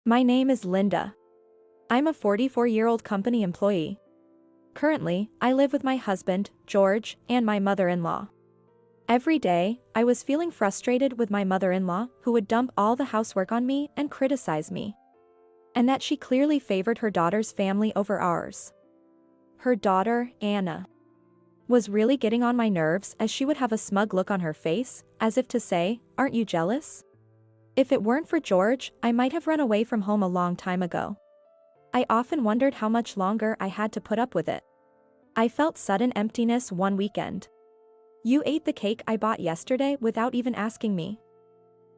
My name is Linda. I'm a 44-year-old company employee. Currently, I live with my husband, George, and my mother-in-law. Every day, I was feeling frustrated with my mother-in-law, who would dump all the housework on me and criticize me. And that she clearly favored her daughter's family over ours. Her daughter, Anna, was really getting on my nerves, as she would have a smug look on her face, as if to say, "Aren't you jealous?" If it weren't for George, I might have run away from home a long time ago. I often wondered how much longer I had to put up with it. I felt sudden emptiness one weekend. "You ate the cake I bought yesterday without even asking me.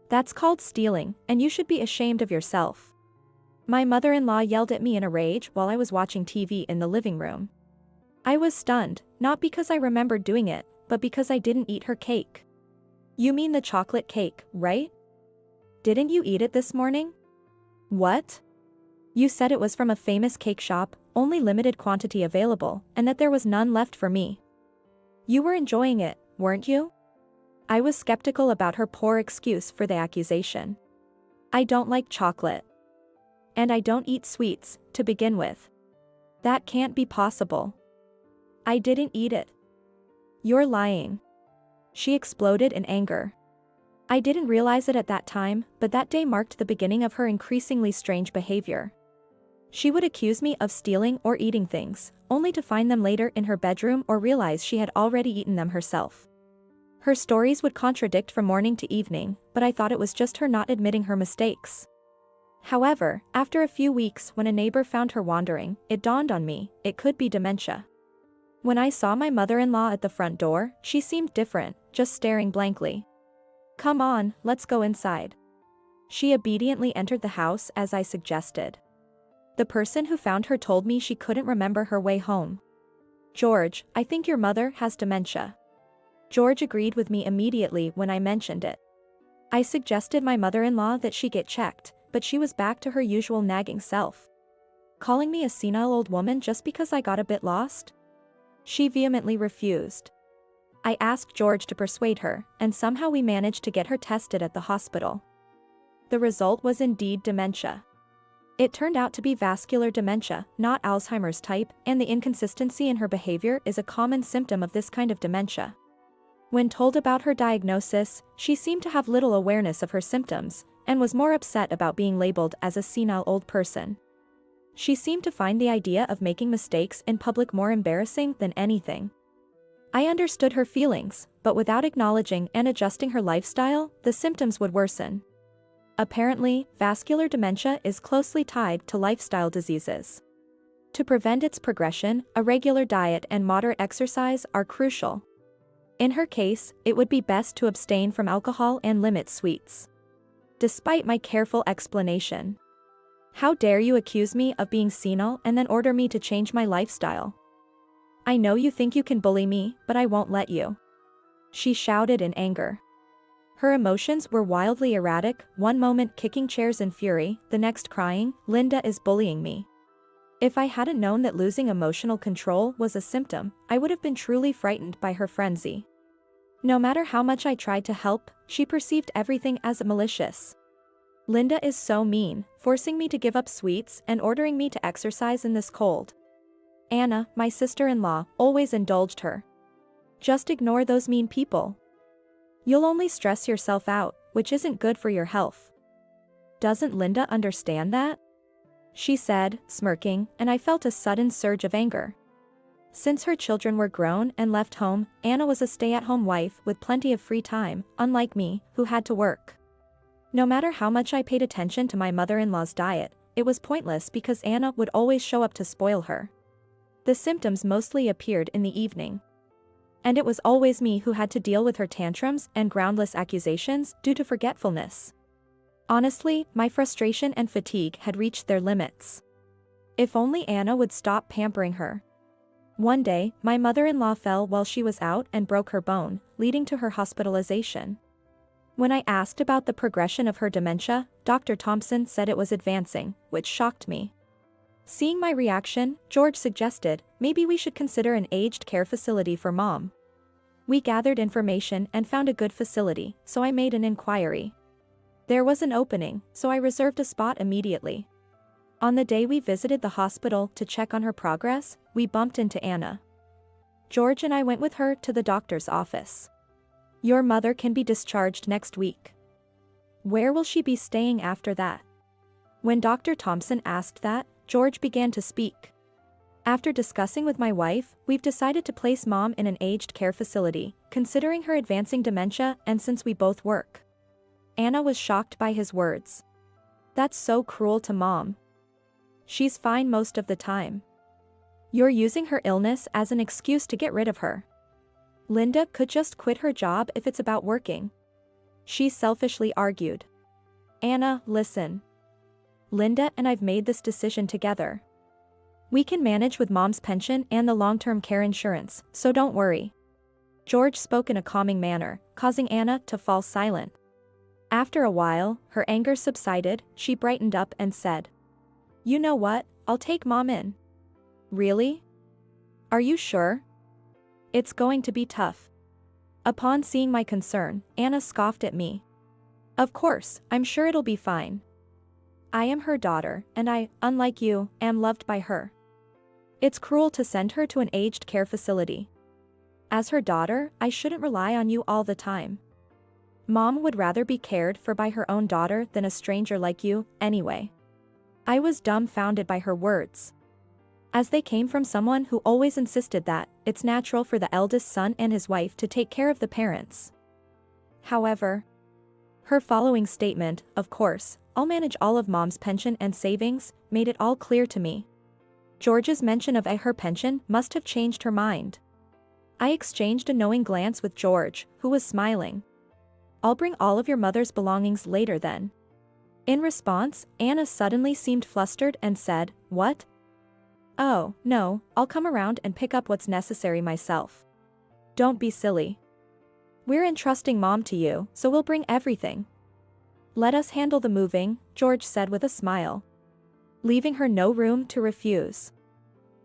That's called stealing, and you should be ashamed of yourself." My mother-in-law yelled at me in a rage while I was watching TV in the living room. I was stunned, not because I remembered doing it, but because I didn't eat her cake. "You mean the chocolate cake, right? Didn't you eat it this morning?" "What? You said it was from a famous cake shop, only limited quantity available, and that there was none left for me. You were enjoying it, weren't you?" I was skeptical about her poor excuse for the accusation. "I don't like chocolate. And I don't eat sweets, to begin with. That can't be possible. I didn't eat it." "You're lying." She exploded in anger. I didn't realize it at that time, but that day marked the beginning of her increasingly strange behavior. She would accuse me of stealing or eating things, only to find them later in her bedroom or realize she had already eaten them herself. Her stories would contradict from morning to evening, but I thought it was just her not admitting her mistakes. However, after a few weeks, when a neighbor found her wandering, it dawned on me, it could be dementia. When I saw my mother-in-law at the front door, she seemed different, just staring blankly. "Come on, let's go inside." She obediently entered the house as I suggested. The person who found her told me she couldn't remember her way home. "George, I think your mother has dementia." George agreed with me immediately when I mentioned it. I suggested my mother-in-law that she get checked, but she was back to her usual nagging self. Calling me a senile old woman just because I got a bit lost? She vehemently refused. I asked George to persuade her, and somehow we managed to get her tested at the hospital. The result was indeed dementia. It turned out to be vascular dementia, not Alzheimer's type, and the inconsistency in her behavior is a common symptom of this kind of dementia. When told about her diagnosis, she seemed to have little awareness of her symptoms, and was more upset about being labeled as a senile old person. She seemed to find the idea of making mistakes in public more embarrassing than anything. I understood her feelings, but without acknowledging and adjusting her lifestyle, the symptoms would worsen. Apparently, vascular dementia is closely tied to lifestyle diseases. To prevent its progression, a regular diet and moderate exercise are crucial. In her case, it would be best to abstain from alcohol and limit sweets. Despite my careful explanation. "How dare you accuse me of being senile and then order me to change my lifestyle? I know you think you can bully me, but I won't let you," she shouted in anger. Her emotions were wildly erratic, one moment kicking chairs in fury, the next crying, "Linda is bullying me." If I hadn't known that losing emotional control was a symptom, I would have been truly frightened by her frenzy. No matter how much I tried to help, she perceived everything as malicious. "Linda is so mean, forcing me to give up sweets and ordering me to exercise in this cold." Anna, my sister-in-law, always indulged her. "Just ignore those mean people. You'll only stress yourself out, which isn't good for your health. Doesn't Linda understand that?" she said, smirking, and I felt a sudden surge of anger. Since her children were grown and left home, Anna was a stay-at-home wife with plenty of free time, unlike me, who had to work. No matter how much I paid attention to my mother-in-law's diet, it was pointless because Anna would always show up to spoil her. The symptoms mostly appeared in the evening. And it was always me who had to deal with her tantrums and groundless accusations due to forgetfulness. Honestly, my frustration and fatigue had reached their limits. If only Anna would stop pampering her. One day, my mother-in-law fell while she was out and broke her bone, leading to her hospitalization. When I asked about the progression of her dementia, Dr. Thompson said it was advancing, which shocked me. Seeing my reaction, George suggested, maybe we should consider an aged care facility for Mom. We gathered information and found a good facility, so I made an inquiry. There was an opening, so I reserved a spot immediately. On the day we visited the hospital to check on her progress, we bumped into Anna. George and I went with her to the doctor's office. Your mother can be discharged next week. Where will she be staying after that? When Dr. Thompson asked that, George began to speak. After discussing with my wife, we've decided to place Mom in an aged care facility, considering her advancing dementia and since we both work. Anna was shocked by his words. That's so cruel to Mom. She's fine most of the time. You're using her illness as an excuse to get rid of her. Linda could just quit her job if it's about working. She selfishly argued. Anna, listen. Linda and I've made this decision together. We can manage with Mom's pension and the long-term care insurance, so don't worry. George spoke in a calming manner, causing Anna to fall silent. After a while, her anger subsided, she brightened up and said, You know what, I'll take Mom in. Really? Are you sure? It's going to be tough. Upon seeing my concern, Anna scoffed at me. Of course, I'm sure it'll be fine. I am her daughter, and I, unlike you, am loved by her. It's cruel to send her to an aged care facility. As her daughter, I shouldn't rely on you all the time. Mom would rather be cared for by her own daughter than a stranger like you, anyway. I was dumbfounded by her words. As they came from someone who always insisted that it's natural for the eldest son and his wife to take care of the parents. However, her following statement, of course, I'll manage all of Mom's pension and savings, made it all clear to me. George's mention of her pension must have changed her mind. I exchanged a knowing glance with George, who was smiling. I'll bring all of your mother's belongings later then. In response, Anna suddenly seemed flustered and said, What? Oh, no, I'll come around and pick up what's necessary myself. Don't be silly. We're entrusting Mom to you, so we'll bring everything. Let us handle the moving, George said with a smile, leaving her no room to refuse.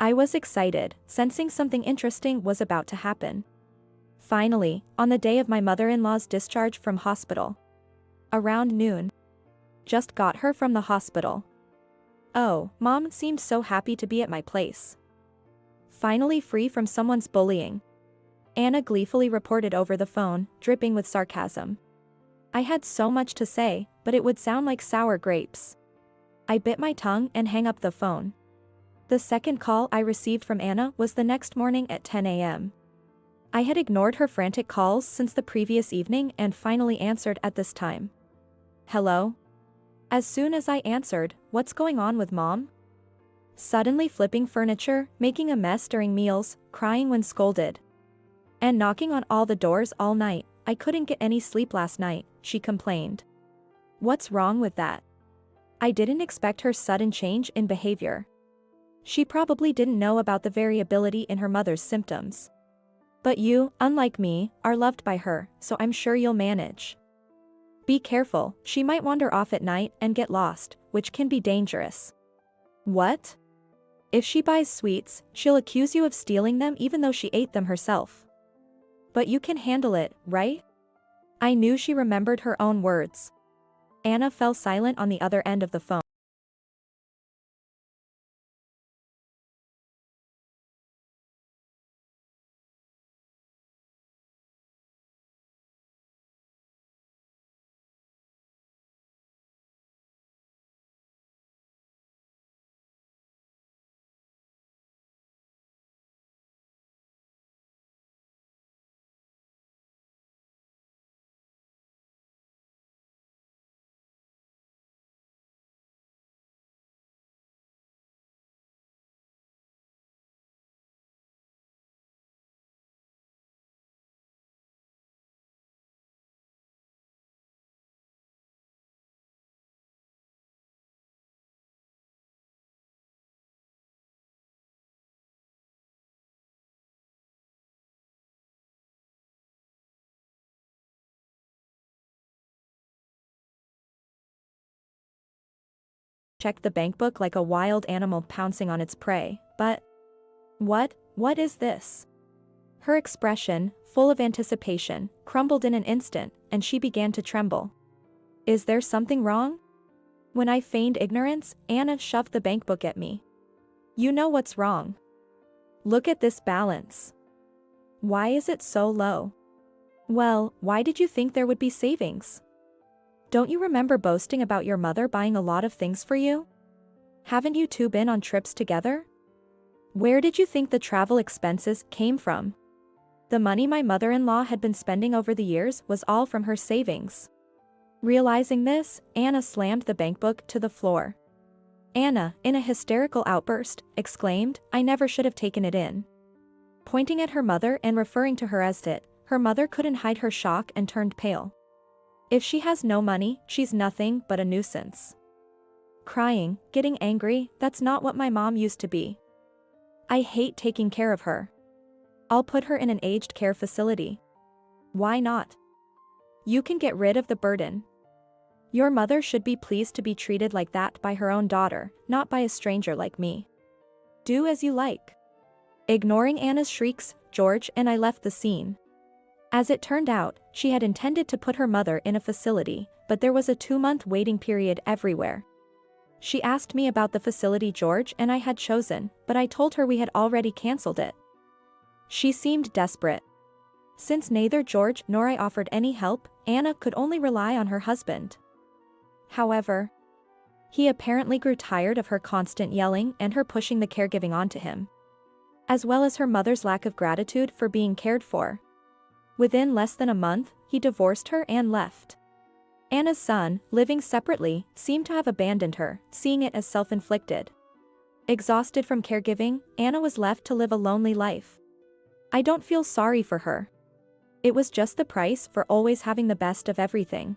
I was excited, sensing something interesting was about to happen. Finally, on the day of my mother-in-law's discharge from hospital. Around noon. Just got her from the hospital. Oh, Mom seemed so happy to be at my place. Finally free from someone's bullying. Anna gleefully reported over the phone, dripping with sarcasm. I had so much to say, but it would sound like sour grapes. I bit my tongue and hung up the phone. The second call I received from Anna was the next morning at 10 a.m. I had ignored her frantic calls since the previous evening and finally answered at this time. Hello? As soon as I answered, what's going on with Mom? Suddenly flipping furniture, making a mess during meals, crying when scolded. And knocking on all the doors all night. I couldn't get any sleep last night, she complained. What's wrong with that? I didn't expect her sudden change in behavior. She probably didn't know about the variability in her mother's symptoms. But you, unlike me, are loved by her, so I'm sure you'll manage. Be careful, she might wander off at night and get lost, which can be dangerous. What? If she buys sweets, she'll accuse you of stealing them even though she ate them herself. But you can handle it, right? I knew she remembered her own words. Anna fell silent on the other end of the phone. Checked the bank book like a wild animal pouncing on its prey, but... What is this? Her expression, full of anticipation, crumbled in an instant, and she began to tremble. Is there something wrong? When I feigned ignorance, Anna shoved the bank book at me. You know what's wrong. Look at this balance. Why is it so low? Well, why did you think there would be savings? Don't you remember boasting about your mother buying a lot of things for you? Haven't you two been on trips together? Where did you think the travel expenses came from? The money my mother-in-law had been spending over the years was all from her savings. Realizing this, Anna slammed the bankbook to the floor. Anna, in a hysterical outburst, exclaimed, I never should have taken it in. Pointing at her mother and referring to her as it, her mother couldn't hide her shock and turned pale. If she has no money, she's nothing but a nuisance. Crying, getting angry, that's not what my mom used to be. I hate taking care of her. I'll put her in an aged care facility. Why not? You can get rid of the burden. Your mother should be pleased to be treated like that by her own daughter, not by a stranger like me. Do as you like. Ignoring Anna's shrieks, George and I left the scene. As it turned out, she had intended to put her mother in a facility, but there was a 2-month waiting period everywhere. She asked me about the facility George and I had chosen, but I told her we had already cancelled it. She seemed desperate. Since neither George nor I offered any help, Anna could only rely on her husband. However, he apparently grew tired of her constant yelling and her pushing the caregiving onto him, as well as her mother's lack of gratitude for being cared for. Within less than a month, he divorced her and left. Anna's son, living separately, seemed to have abandoned her, seeing it as self-inflicted. Exhausted from caregiving, Anna was left to live a lonely life. I don't feel sorry for her. It was just the price for always having the best of everything.